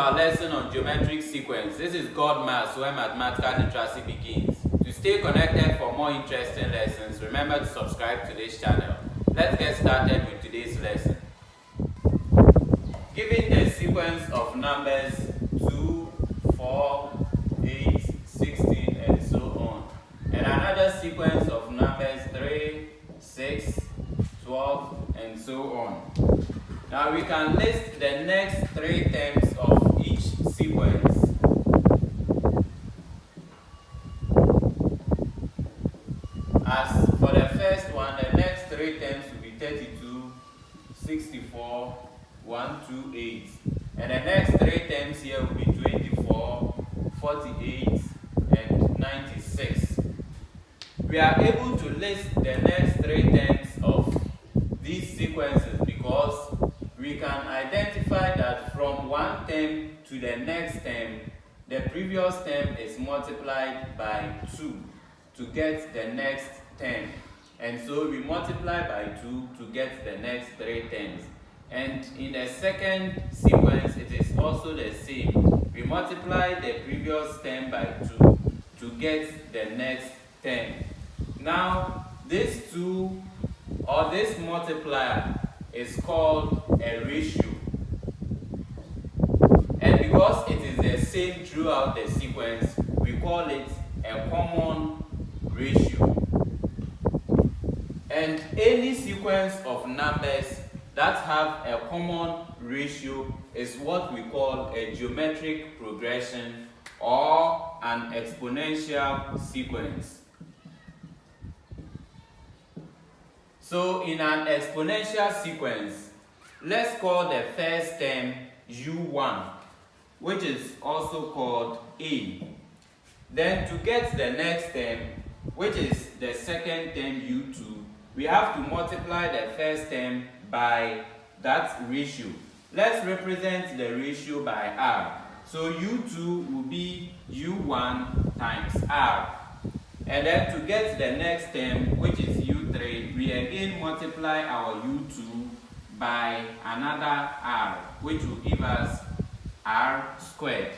our lesson on geometric sequence. This is GordMaths, where mathematical literacy begins. To stay connected for more interesting lessons, remember to subscribe to this channel. Let's get started with today's lesson. Given the sequence of numbers 2, 4, 8, 16, and so on, and another sequence of numbers 3, 6, 12, and so on. Now we can list the next 3 terms of each sequence. As for the first one, the next 3 terms will be 32, 64, 128. And the next 3 terms here will be 24, 48, and 96. We are able to list the next 3 terms of these sequences because we can identify that from one term to the next term, the previous term is multiplied by 2 to get the next term. And so we multiply by 2 to get the next 3 terms. And in the second sequence, it is also the same. We multiply the previous term by 2 to get the next term. Now, this 2 or this multiplier is called a ratio. And because it is the same throughout the sequence, we call it a common ratio. And any sequence of numbers that have a common ratio is what we call a geometric progression or an exponential sequence. So in an exponential sequence, let's call the first term u1, which is also called a. Then to get the next term, which is the second term u2, we have to multiply the first term by that ratio. Let's represent the ratio by r. So u2 will be u1 times r. And then to get the next term, which is u3, we again multiply our u2 by another r, which will give us r squared.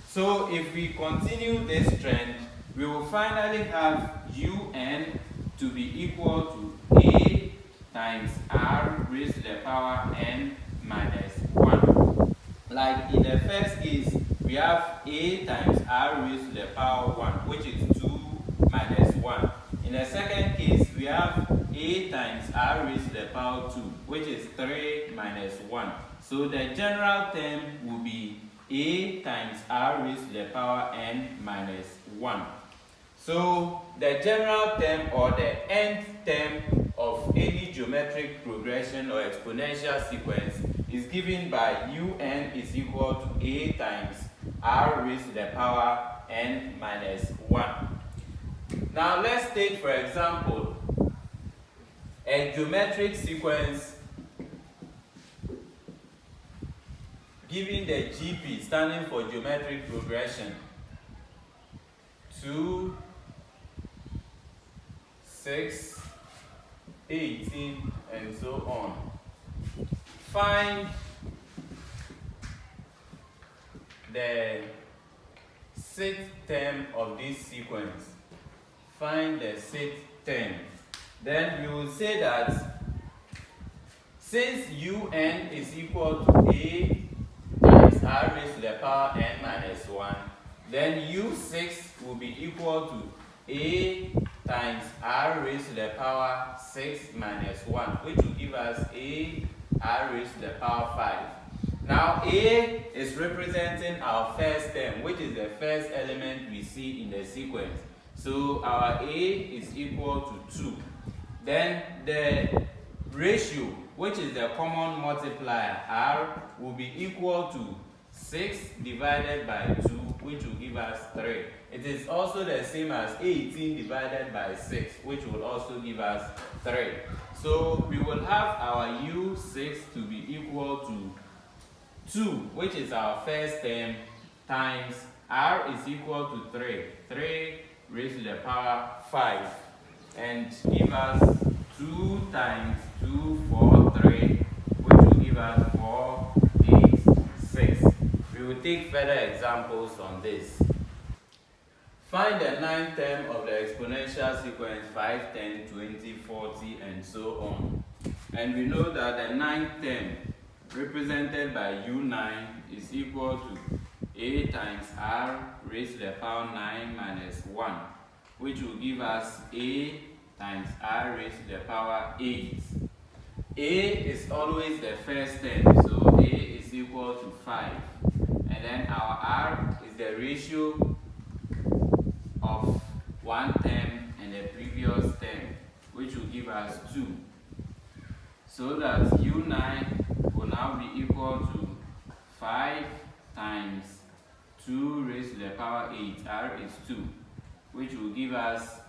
So if we continue this trend, we will finally have un to be equal to a times r raised to the power n minus 1. Like in the first case, we have a times r raised to the power 1, which is 2 minus 1. In the second case, we have a times r raised to the power 2, which is 3 minus 1. So the general term will be a times r raised to the power n minus 1. So the general term or the nth term of any geometric progression or exponential sequence is given by un is equal to a times r raised to the power n minus 1. Now let's take, for example, a geometric sequence giving the GP, standing for geometric progression, 2, 6, 18, and so on. Find the 6th term of this sequence. Find the 6th term. Then we will say that since un is equal to a times r raised to the power n minus 1, then u6 will be equal to a times r raised to the power 6 minus 1, which will give us a r raised to the power 5. Now a is representing our first term, which is the first element we see in the sequence. So our a is equal to 2. Then the ratio, which is the common multiplier, r, will be equal to 6 divided by 2, which will give us 3. It is also the same as 18 divided by 6, which will also give us 3. So we will have our u6 to be equal to 2, which is our first term, times r is equal to 3. 3 raised to the power 5, and give us 2 times 2, 4, 3, which will give us 4, 8, 6. We We will take further examples on this. Find the ninth term of the exponential sequence 5, 10, 20, 40, and so on. And we know that the ninth term, represented by U9, is equal to a times r raised to the power 9 minus 1, which will give us a times r raised to the power 8. A is always the first term, so a is equal to 5. And then our r is the ratio of one term and the previous term, which will give us 2. So that U9 will now be equal to 5 times 2 raised to the power 8, r is 2, which will give us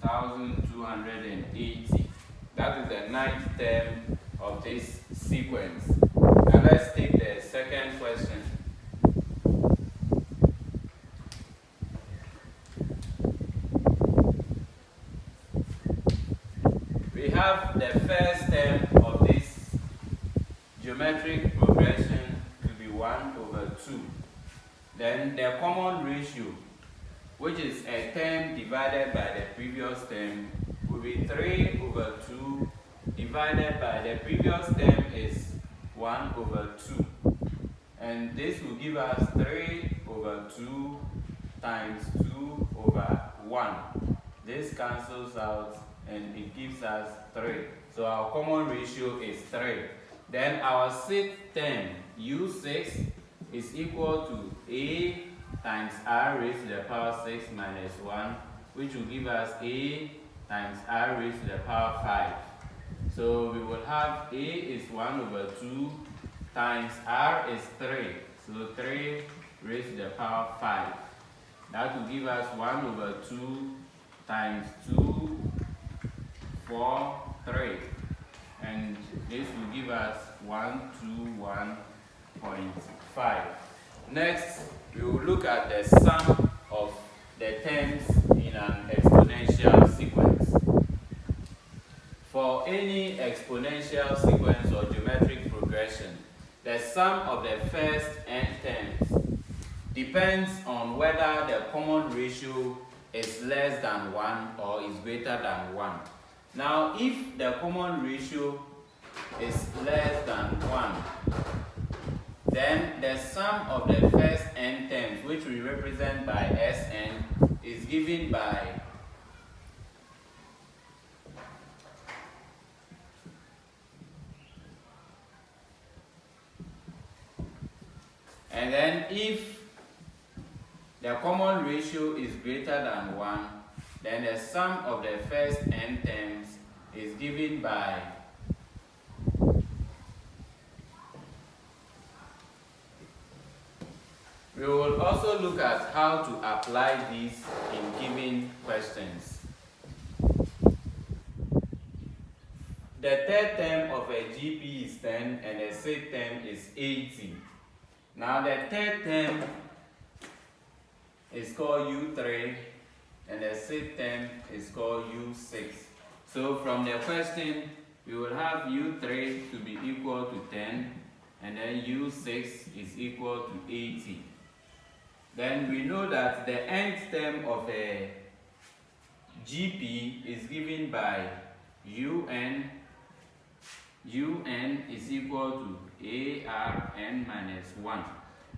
1280. That is the ninth term of this sequence. Now let's take the second question. We have the first term of this geometric progression to be 1 over 2. Then the common ratio, which is a term divided by the previous term, will be 3 over 2 divided by the previous term is 1 over 2. And this will give us 3 over 2 times 2 over 1. This cancels out and it gives us 3. So our common ratio is 3. Then our sixth term, U6, is equal to a times r raised to the power 6 minus 1, which will give us a times r raised to the power 5. So we will have a is 1 over 2 times r is 3. So 3 raised to the power 5. That will give us 1 over 2 times 2, 4, 3. And this will give us 121.5. Next, we will look at the sum of the terms in an exponential sequence. For any exponential sequence or geometric progression, the sum of the first n terms depends on whether the common ratio is less than 1 or is greater than 1. Now, if the common ratio is less than 1, then the sum of the first n terms, which we represent by Sn, is given by and then if the common ratio is greater than 1, then the sum of the first n terms is given by we will also look at how to apply these in given questions. The third term of a GP is 10 and the sixth term is 80. Now the third term is called U3 and the sixth term is called U6. So from the question, we will have U3 to be equal to 10 and then U6 is equal to 80. Then we know that the nth term of a GP is given by UN. UN is equal to ARN minus 1.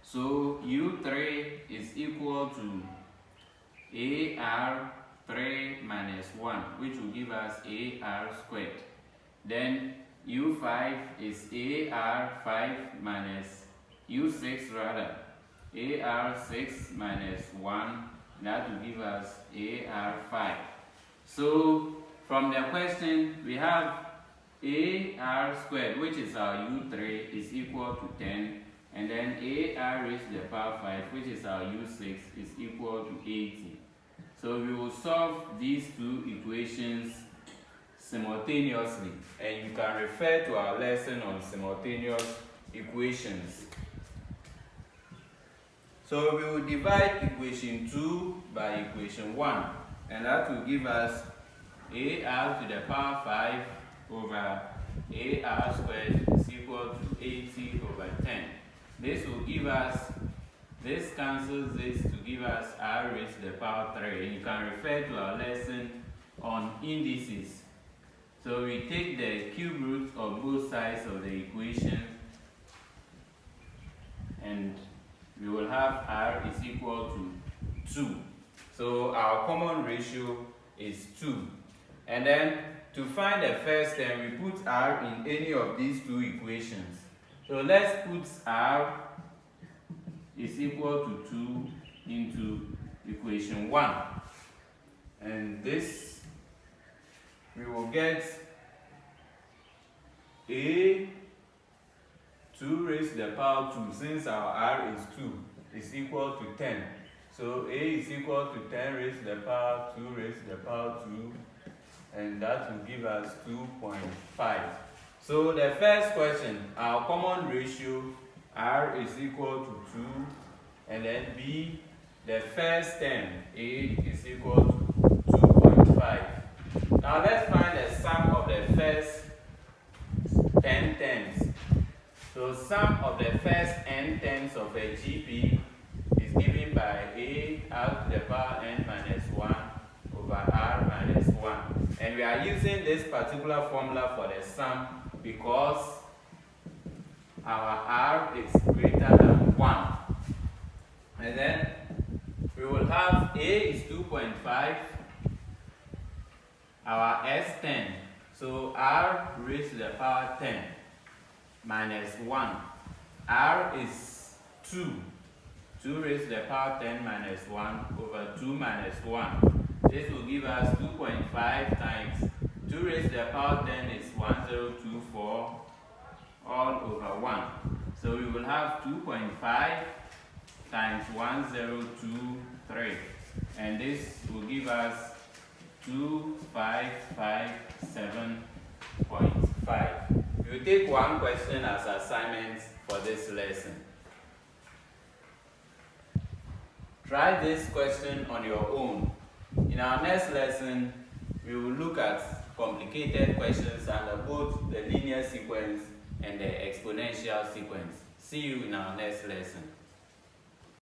So U3 is equal to AR3 minus 1, which will give us AR squared. Then U5 is AR5 minus U6 rather. AR6 minus 1, that will give us AR5. So from the question, we have AR squared, which is our U3, is equal to 10, and then AR raised to the power 5, which is our U6, is equal to 80. So we will solve these two equations simultaneously, and you can refer to our lesson on simultaneous equations. So we will divide equation 2 by equation 1, and that will give us AR to the power 5 over AR squared is equal to 80 over 10. This will give us, this cancels this to give us r raised to the power 3. And you can refer to our lesson on indices. So we take the cube root of both sides of the equation, and we will have r is equal to 2. So our common ratio is 2. And then to find the first term, we put r in any of these two equations. So let's put r is equal to 2 into equation 1. And this, we will get a 2 raised to the power 2, since our r is 2, is equal to 10. So a is equal to 10 raised to the power 2 raised to the power 2, and that will give us 2.5. So the first question, our common ratio, r is equal to 2, and then b, the first term, a is equal to 2.5. Now let's find the sum of the first 10 terms. So sum of the first n terms of a GP is given by a r to the power n minus 1 over r minus 1. And we are using this particular formula for the sum because our r is greater than 1. And then we will have a is 2.5, our s 10. So r raised to the power 10 minus 1. R is 2. 2 raised to the power 10 minus 1 over 2 minus 1. This will give us 2.5 times 2 raised to the power 10 is 1024 all over 1. So we will have 2.5 times 1023. And this will give us 2557.5. We will take one question as assignment for this lesson. Try this question on your own. In our next lesson, we will look at complicated questions under both the linear sequence and the exponential sequence. See you in our next lesson.